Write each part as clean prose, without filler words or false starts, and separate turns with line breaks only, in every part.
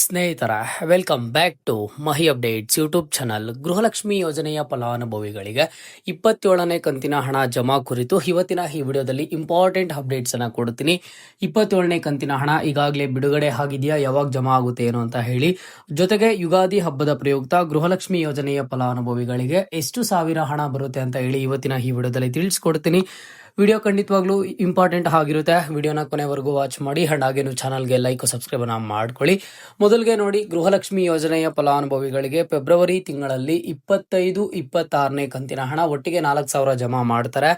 ಸ್ನೇಹಿತರ welcome back to Mahi updates YouTube channel. Gruhalakshmi ಯೋಜನೆಯ ಫಲಾನುಭವಿಗಳಿಗೆ 27ನೇ ಕಂತಿನ ಹಣ ಜಮಾ ಕುರಿತು ಇವತ್ತಿನ ಈ ವಿಡಿಯೋದಲ್ಲಿ ಇಂಪಾರ್ಟೆಂಟ್ ಅಪ್ಡೇಟ್ಸ್ ಅನ್ನ ಕೊಡ್ತೀನಿ. 27ನೇ ಕಂತಿನ ಹಣ ಈಗಾಗಲೇ ಬಿಡುಗಡೆ ಆಗಿದೆಯಾ, ಯಾವಾಗ ಜಮಾ ಆಗುತ್ತೆ ಏನು ಅಂತ ಹೇಳಿ, ಜೊತೆಗೆ ಯುಗಾದಿ ಹಬ್ಬದ ಪ್ರಯುಕ್ತ ಗೃಹಲಕ್ಷ್ಮಿ ಯೋಜನೆಯ ಫಲಾನುಭವಿಗಳಿಗೆ ಎಷ್ಟು ಸಾವಿರ ಹಣ ಬರುತ್ತೆ ಅಂತ ಹೇಳಿ ಇವತ್ತಿನ ಈ ವಿಡಿಯೋದಲ್ಲಿ ತಿಳಿಸ್ಕೊಡ್ತೀನಿ. ವಿಡಿಯೋ ಖಂಡಿತವಾಗ್ಲೂ ಇಂಪಾರ್ಟೆಂಟ್ ಆಗಿರುತ್ತೆ. ವಿಡಿಯೋನ ಕೊನೆವರೆಗೂ ವಾಚ್ ಮಾಡಿ ಅಂಡ್ ಹಾಗೆ ನೀವು ಚಾನಲ್ಗೆ ಲೈಕ್ ಸಬ್ಸ್ಕ್ರೈಬ್ ಅನ್ನ ಮಾಡ್ಕೊಳ್ಳಿ. ಮೊದಲಿಗೆ ನೋಡಿ, ಗೃಹಲಕ್ಷ್ಮಿ ಯೋಜನೆಯ ಫಲಾನುಭವಿಗಳಿಗೆ ಫೆಬ್ರವರಿ ತಿಂಗಳಲ್ಲಿ 25-26ನೇ ಕಂತಿನ ಹಣ ಒಟ್ಟಿಗೆ 4,000 ಜಮಾ ಮಾಡ್ತಾರೆ.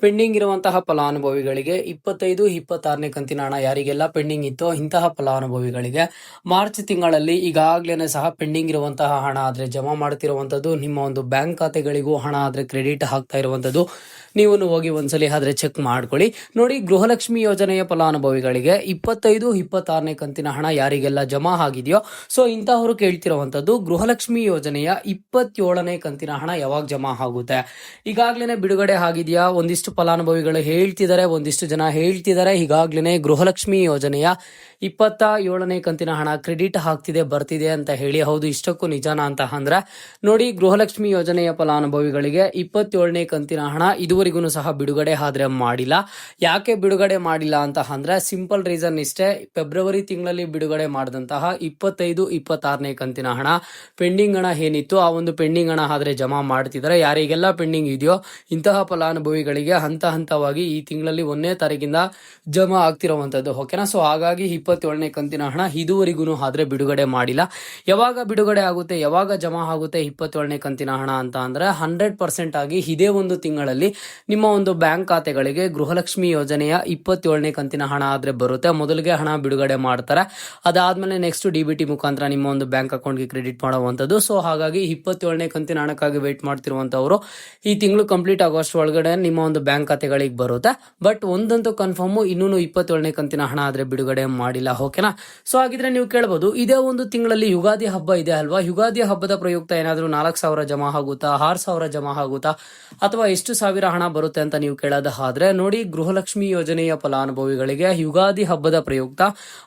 ಪೆಂಡಿಂಗ್ ಇರುವಂತಹ ಫಲಾನುಭವಿಗಳಿಗೆ 25-26ನೇ ಕಂತಿನ ಹಣ ಯಾರಿಗೆಲ್ಲ ಪೆಂಡಿಂಗ್ ಇತ್ತೋ ಇಂತಹ ಫಲಾನುಭವಿಗಳಿಗೆ ಮಾರ್ಚ್ ತಿಂಗಳಲ್ಲಿ ಈಗಾಗಲೇ ಸಹ ಪೆಂಡಿಂಗ್ ಇರುವಂತಹ ಹಣ ಆದ್ರೆ ಜಮಾ ಮಾಡ್ತಿರುವಂತದ್ದು, ನಿಮ್ಮ ಒಂದು ಬ್ಯಾಂಕ್ ಖಾತೆಗಳಿಗೂ ಹಣ ಆದ್ರೆ ಕ್ರೆಡಿಟ್ ಆಗ್ತಾ ಇರುವಂತದ್ದು ನೀವು ಹೋಗಿ ಒಂದ್ಸಲಿ ಆದ್ರೆ ಚೆಕ್ ಮಾಡ್ಕೊಳ್ಳಿ. ನೋಡಿ, ಗೃಹಲಕ್ಷ್ಮಿ ಯೋಜನೆಯ ಫಲಾನುಭವಿಗಳಿಗೆ 25-26ನೇ ಕಂತಿನ ಹಣ ಯಾರಿಗೆಲ್ಲ ಜಮಾ ಆಗಿದೆಯೋ, ಸೊ ಇಂತಹವರು ಕೇಳ್ತಿರುವಂತದ್ದು ಗೃಹಲಕ್ಷ್ಮಿ ಯೋಜನೆಯ 27ನೇ ಕಂತಿನ ಹಣ ಯಾವಾಗ ಜಮಾ ಆಗುತ್ತೆ. ಈಗಾಗ್ಲೇನೆ ಬಿಡುಗಡೆ ಆಗಿದೆಯಾ, ಒಂದಿಷ್ಟು ಫಲಾನುಭವಿಗಳು ಹೇಳ್ತಿದ್ದಾರೆ, ಒಂದಿಷ್ಟು ಜನ ಹೇಳ್ತಿದ್ದಾರೆ ಈಗಾಗ್ಲೇನೆ ಗೃಹಲಕ್ಷ್ಮಿ ಯೋಜನೆಯ 27ನೇ ಕಂತಿನ ಹಣ ಕ್ರೆಡಿಟ್ ಆಗ್ತಿದೆ, ಬರ್ತಿದೆ ಅಂತ ಹೇಳಿ. ಹೌದು, ಇಷ್ಟಕ್ಕೂ ನಿಜಾನ ಅಂತ ಅಂದ್ರೆ ನೋಡಿ, ಗೃಹಲಕ್ಷ್ಮಿ ಯೋಜನೆಯ ಫಲಾನುಭವಿಗಳಿಗೆ 27ನೇ ಕಂತಿನ ಹಣ ಇದುವರೆಗೂ ಸಹ ಬಿಡುಗಡೆ ಆದ್ರೆ ಮಾಡಿಲ್ಲ. ಯಾಕೆ ಬಿಡುಗಡೆ ಮಾಡಿಲ್ಲ ಅಂತ ಅಂದ್ರೆ ಸಿಂಪಲ್ ರೀಸನ್ ಇಷ್ಟೇ. ಫೆಬ್ರವರಿ ತಿಂಗಳಲ್ಲಿ ಬಿಡುಗಡೆ ಮಾಡಿದಂತಹ 25-26ನೇ ಕಂತಿನ ಹಣ ಪೆಂಡಿಂಗ್ ಹಣ ಏನಿತ್ತು, ಆ ಒಂದು ಪೆಂಡಿಂಗ್ ಹಣ ಆದ್ರೆ ಜಮಾ ಮಾಡ್ತಿದ್ದಾರೆ. ಯಾರಿಗೆಲ್ಲ ಪೆಂಡಿಂಗ್ ಇದೆಯೋ ಇಂತಹ ಫಲಾನುಭವಿಗಳಿಗೆ ಹಂತ ಹಂತವಾಗಿ ಈ ತಿಂಗಳಲ್ಲಿ 1ನೇ ತಾರೀಕಿಂದ ಜಮಾ ಆಗ್ತಿರುವಂತದ್ದು. ಓಕೆನಾ? ಸೊ ಹಾಗಾಗಿ 27ನೇ ಕಂತಿನ ಹಣ ಇದುವರೆಗೂ ಆದ್ರೆ ಬಿಡುಗಡೆ ಮಾಡಿಲ್ಲ. ಯಾವಾಗ ಬಿಡುಗಡೆ ಆಗುತ್ತೆ, ಯಾವಾಗ ಜಮಾ ಆಗುತ್ತೆ 27ನೇ ಕಂತಿನ ಹಣ ಅಂತ ಅಂದ್ರೆ 100% ಆಗಿ ಇದೇ ಒಂದು ತಿಂಗಳಲ್ಲಿ ನಿಮ್ಮ ಒಂದು ಬ್ಯಾಂಕ್ ಖಾತೆಗಳಿಗೆ ಗೃಹಲಕ್ಷ್ಮಿ ಯೋಜನೆಯ 27ನೇ ಕಂತಿನ ಹಣ ಆದ್ರೆ ಬರುತ್ತೆ. ಮೊದಲಿಗೆ ಹಣ ಬಿಡುಗಡೆ ಮಾಡ್ತಾರೆ, ಅದಾದ್ಮೇಲೆ ನೆಕ್ಸ್ಟ್ DBT ಮುಖಾಂತರ ನಿಮ್ಮ ಒಂದು ಬ್ಯಾಂಕ್ ಅಕೌಂಟ್ಗೆ ಕ್ರೆಡಿಟ್ ಮಾಡುವಂತದ್ದು. ಸೊ ಹಾಗಾಗಿ 27ನೇ ಕಂತಿನ ಹಣಕ್ಕಾಗಿ ವೇಟ್ ಮಾಡ್ತಿರುವಂತವರು ಈ ತಿಂಗಳು ಕಂಪ್ಲೀಟ್ ಆಗೋಷ್ಟು ಒಳಗಡೆ ನಿಮ್ಮ ಒಂದು ಬ್ಯಾಂಕ್ ಖಾತೆಗಳಿಗೆ ಬರುತ್ತೆ. ಬಟ್ ಒಂದಂತೂ ಕನ್ಫರ್ಮ್, ಇನ್ನೂ 27ನೇ ಕಂತಿನ ಹಣ ಆದ್ರೆ ಬಿಡುಗಡೆ ಮಾಡಿಲ್ಲ. ಓಕೆನಾ? ಸೊ ಹಾಗಿದ್ರೆ ನೀವು ಕೇಳಬಹುದು, ಇದೇ ಒಂದು ತಿಂಗಳಲ್ಲಿ ಯುಗಾದಿ ಹಬ್ಬ ಇದೆ ಅಲ್ವಾ, ಯುಗಾದಿ ಹಬ್ಬದ ಪ್ರಯುಕ್ತ ಏನಾದ್ರೂ 4,000 ಜಮಾ ಆಗುತ್ತಾ, 6,000 ಜಮಾ ಆಗುತ್ತಾ, ಅಥವಾ ಎಷ್ಟು ಸಾವಿರ ಹಣ ಬರುತ್ತೆ ಅಂತ ನೀವು ಕೇಳೋದಾದ್ರೆ ನೋಡಿ, ಗೃಹಲಕ್ಷ್ಮಿ ಯೋಜನೆಯ ಫಲಾನುಭವಿಗಳಿಗೆ ಯುಗಾದಿ ಹಬ್ಬದ ಪ್ರಯುಕ್ತ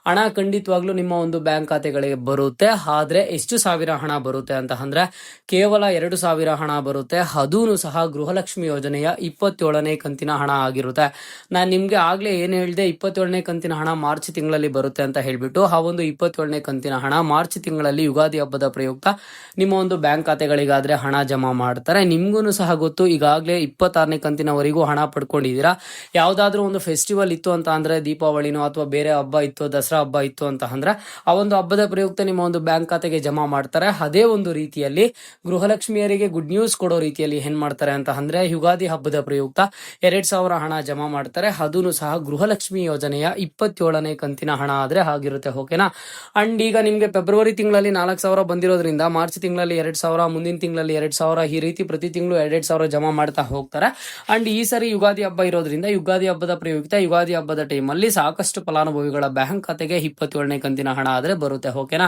ಹಣ ಖಂಡಿತವಾಗ್ಲೂ ನಿಮ್ಮ ಒಂದು ಬ್ಯಾಂಕ್ ಖಾತೆಗಳಿಗೆ ಬರುತ್ತೆ. ಆದ್ರೆ ಎಷ್ಟು ಸಾವಿರ ಹಣ ಬರುತ್ತೆ ಅಂತ ಅಂದ್ರೆ ಕೇವಲ 2,000 ಹಣ ಬರುತ್ತೆ. ಅದೂ ಸಹ ಗೃಹಲಕ್ಷ್ಮಿ ಯೋಜನೆಯ 27ನೇ ಕಂತಿನ ಹಣ ಆಗಿರುತ್ತೆ. ನಾನು ನಿಮ್ಗೆ ಆಗ್ಲೇ ಏನ್ ಹೇಳಿದೆ, 27ನೇ ಕಂತಿನ ಹಣ ಮಾರ್ಚ್ ತಿಂಗಳಲ್ಲಿ ಬರುತ್ತೆ ಅಂತ ಹೇಳ್ಬಿಟ್ಟು. ಆ ಒಂದು 27ನೇ ಕಂತಿನ ಹಣ ಮಾರ್ಚ್ ತಿಂಗಳಲ್ಲಿ ಯುಗಾದಿ ಹಬ್ಬದ ಪ್ರಯುಕ್ತ ನಿಮ್ಮ ಒಂದು ಬ್ಯಾಂಕ್ ಖಾತೆಗಳಿಗಾದ್ರೆ ಹಣ ಜಮಾ ಮಾಡ್ತಾರೆ. ನಿಮ್ಗೂ ಸಹ ಗೊತ್ತು, ಈಗಾಗಲೇ 26ನೇ ಕಂತಿನವರೆಗೂ ಹಣ ಪಡ್ಕೊಂಡಿದ್ದೀರಾ. ಯಾವ್ದಾದ್ರು ಒಂದು ಫೆಸ್ಟಿವಲ್ ಇತ್ತು ಅಂತ ಅಂದ್ರೆ, ದೀಪಾವಳಿನೋ ಅಥವಾ ಬೇರೆ ಹಬ್ಬ ಇತ್ತು, ದಸರಾ ಹಬ್ಬ ಇತ್ತು ಅಂತ ಅಂದ್ರೆ ಆ ಒಂದು ಹಬ್ಬದ ಪ್ರಯುಕ್ತ ನಿಮ್ಮ ಒಂದು ಬ್ಯಾಂಕ್ ಖಾತೆಗೆ ಜಮಾ ಮಾಡ್ತಾರೆ. ಅದೇ ಒಂದು ರೀತಿಯಲ್ಲಿ ಗೃಹಲಕ್ಷ್ಮಿಯರಿಗೆ ಗುಡ್ ನ್ಯೂಸ್ ಕೊಡೋ ರೀತಿಯಲ್ಲಿ ಏನ್ ಮಾಡ್ತಾರೆ ಅಂತ ಅಂದ್ರೆ ಯುಗಾದಿ ಹಬ್ಬದ ಪ್ರಯುಕ್ತ 2,000 ಹಣ ಜಮಾ ಮಾಡ್ತಾರೆ. ಅದೂ ಸಹ ಗೃಹಲಕ್ಷ್ಮಿ ಯೋಜನೆಯ 27ನೇ ಕಂತಿನ ಹಣ ಆದ್ರೆ ಆಗಿರುತ್ತೆ. ಓಕೆನಾ? ಅಂಡ್ ಈಗ ನಿಮ್ಗೆ ಫೆಬ್ರವರಿ ತಿಂಗಳಲ್ಲಿ 4,000 ಬಂದಿರೋದ್ರಿಂದ ಮಾರ್ಚ್ ತಿಂಗಳಲ್ಲಿ 2,000, ಮುಂದಿನ ತಿಂಗಳಲ್ಲಿ 2,000, ಈ ರೀತಿ ಪ್ರತಿ ತಿಂಗಳು 2,000 ಜಮಾ ಮಾಡ್ತಾ ಹೋಗ್ತಾರೆ. ಅಂಡ್ ಈ ಸರಿ ಯುಗಾದಿ ಹಬ್ಬ ಇರೋದ್ರಿಂದ ಯುಗಾದಿ ಹಬ್ಬದ ಪ್ರಯುಕ್ತ ಯುಗಾದಿ ಹಬ್ಬದ ಟೈಮಲ್ಲಿ ಸಾಕಷ್ಟು ಫಲಾನುಭವಿಗಳ ಬ್ಯಾಂಕ್ ಖಾತೆಗೆ 27ನೇ ಕಂತಿನ ಹಣ ಆದ್ರೆ ಬರುತ್ತೆ. ಓಕೆನಾ?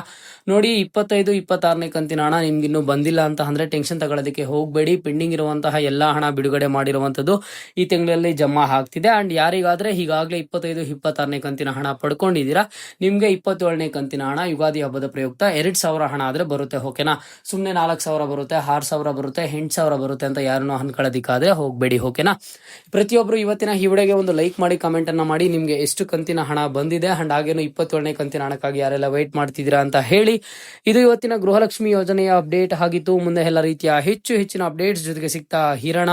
ನೋಡಿ, 25-26ನೇ ಕಂತಿನ ಹಣ ನಿಮ್ಗೆ ಇನ್ನೂ ಬಂದಿಲ್ಲ ಅಂತ ಅಂದ್ರೆ ಟೆನ್ಷನ್ ತಗೊಳ್ಳೋದಕ್ಕೆ ಹೋಗಬೇಡಿ. ಪೆಂಡಿಂಗ್ ಇರುವಂತಹ ಎಲ್ಲಾ ಹಣ ಬಿಡುಗಡೆ ಮಾಡಿರುವಂತದ್ದು ಈ ತಿಂಗಳಲ್ಲಿ ಜಮಾ ಆಗ್ತಿದೆ. ಅಂಡ್ ಯಾರಿಗಾದ್ರೆ ಈಗಾಗಲೇ 25-26ನೇ ಕಂತಿನ ಹಣ ಪಡ್ಕೊಂಡಿದ್ದೀರಾ, ನಿಮ್ಗೆ 27ನೇ ಕಂತಿನ ಹಣ ಯುಗಾದಿ ಹಬ್ಬದ ಪ್ರಯುಕ್ತ 2,000 ಹಣ ಆದ್ರೆ ಬರುತ್ತೆ. ಓಕೆನಾ? ಸುಮ್ನೆ 4,000 ಬರುತ್ತೆ, 6,000 ಬರುತ್ತೆ, 8,000 ಬರುತ್ತೆ ಅಂತ ಯಾರನ್ನೂ ಅನ್ಕೊಳ್ಳೋದಿಕ್ಕಾದ್ರೆ ಹೋಗ್ಬೇಡಿ. ಓಕೆನಾ? ಪ್ರತಿಯೊಬ್ರು ಇವತ್ತಿನ ಈ ವಿಡಿಯೋಗೆ ಒಂದು ಲೈಕ್ ಮಾಡಿ, ಕಮೆಂಟ್ ಅನ್ನ ಮಾಡಿ, ನಿಮ್ಗೆ ಎಷ್ಟು ಕಂತಿನ ಹಣ ಬಂದಿದೆ ಅಂಡ್ ಹಾಗೇನು 27ನೇ ಕಂತಿನ ಹಣಕ್ಕಾಗಿ ಯಾರೆಲ್ಲ ವೇಟ್ ಮಾಡ್ತಿದ್ದೀರಾ ಅಂತ ಹೇಳಿ. ಇದು ಇವತ್ತಿನ ಗೃಹಲಕ್ಷ್ಮಿ ಯೋಜನೆಯ ಅಪ್ಡೇಟ್ ಆಗಿತ್ತು. ಮುಂದೆ ಎಲ್ಲ ರೀತಿಯ ಹೆಚ್ಚಿನ ಅಪ್ಡೇಟ್ಸ್ ಜೊತೆಗೆ ಸಿಗ್ತಾ ಇರೋಣ.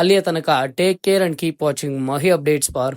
ಅಲ್ಲಿಯ ತನಕ take care and keep watching Mahi updates for